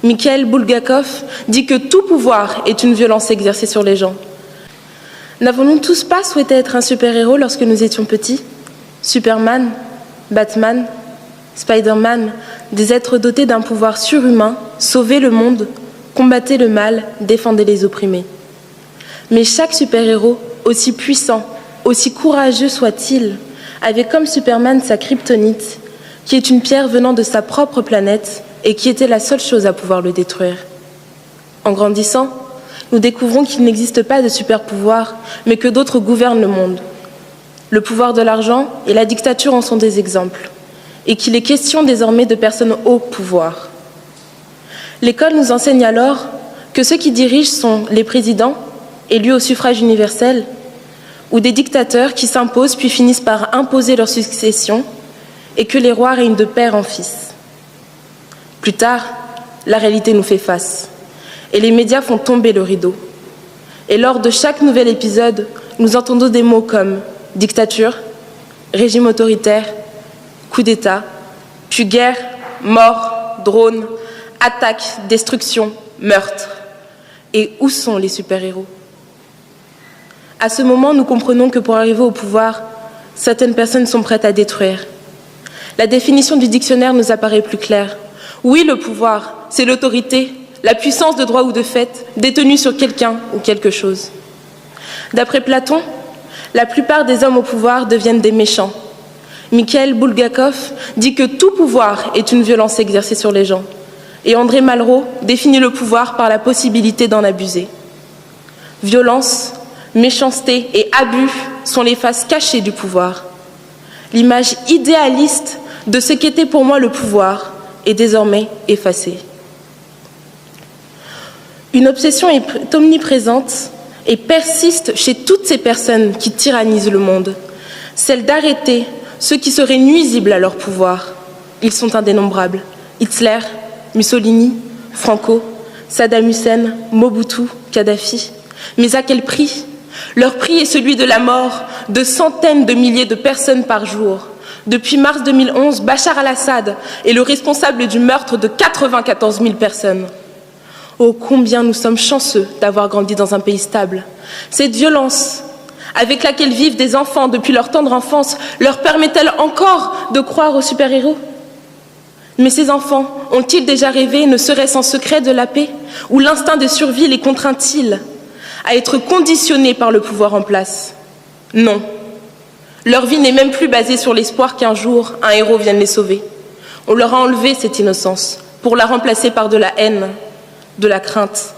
Mikhail Bulgakov dit que tout pouvoir est une violence exercée sur les gens. N'avons-nous tous pas souhaité être un super-héros lorsque nous étions petits? Superman, Batman, Spider-Man, des êtres dotés d'un pouvoir surhumain, sauvaient le monde, combattaient le mal, défendaient les opprimés. Mais chaque super-héros, aussi puissant, aussi courageux soit-il, avait comme Superman sa kryptonite, qui est une pierre venant de sa propre planète et qui était la seule chose à pouvoir le détruire. En grandissant, nous découvrons qu'il n'existe pas de super-pouvoir, mais que d'autres gouvernent le monde. Le pouvoir de l'argent et la dictature en sont des exemples, et qu'il est question désormais de personnes au pouvoir. L'école nous enseigne alors que ceux qui dirigent sont les présidents, élus au suffrage universel, ou des dictateurs qui s'imposent puis finissent par imposer leur succession, et que les rois règnent de père en fils. Plus tard, la réalité nous fait face, et les médias font tomber le rideau. Et lors de chaque nouvel épisode, nous entendons des mots comme dictature, régime autoritaire, coup d'État, puis guerre, mort, drone, attaque, destruction, meurtre. Et où sont les super-héros? À ce moment, nous comprenons que pour arriver au pouvoir, certaines personnes sont prêtes à détruire. La définition du dictionnaire nous apparaît plus claire. Oui, le pouvoir, c'est l'autorité, la puissance de droit ou de fait, détenue sur quelqu'un ou quelque chose. D'après Platon, la plupart des hommes au pouvoir deviennent des méchants. Mikhail Bulgakov dit que tout pouvoir est une violence exercée sur les gens. Et André Malraux définit le pouvoir par la possibilité d'en abuser. Violence, méchanceté et abus sont les faces cachées du pouvoir. L'image idéaliste de ce qu'était pour moi le pouvoir est désormais effacée. Une obsession est omniprésente et persiste chez toutes ces personnes qui tyrannisent le monde, celle d'arrêter ceux qui seraient nuisibles à leur pouvoir. Ils sont indénombrables. Hitler, Mussolini, Franco, Saddam Hussein, Mobutu, Kadhafi. Mais à quel prix? Leur prix est celui de la mort de centaines de milliers de personnes par jour. Depuis mars 2011, Bachar al-Assad est le responsable du meurtre de 94 000 personnes. Oh, combien nous sommes chanceux d'avoir grandi dans un pays stable. Cette violence avec laquelle vivent des enfants depuis leur tendre enfance leur permet-elle encore de croire aux super-héros? Mais ces enfants ont-ils déjà rêvé, ne serait-ce en secret, de la paix? Ou l'instinct de survie les contraint-il à être conditionnés par le pouvoir en place? Non. Leur vie n'est même plus basée sur l'espoir qu'un jour, un héros vienne les sauver. On leur a enlevé cette innocence pour la remplacer par de la haine, de la crainte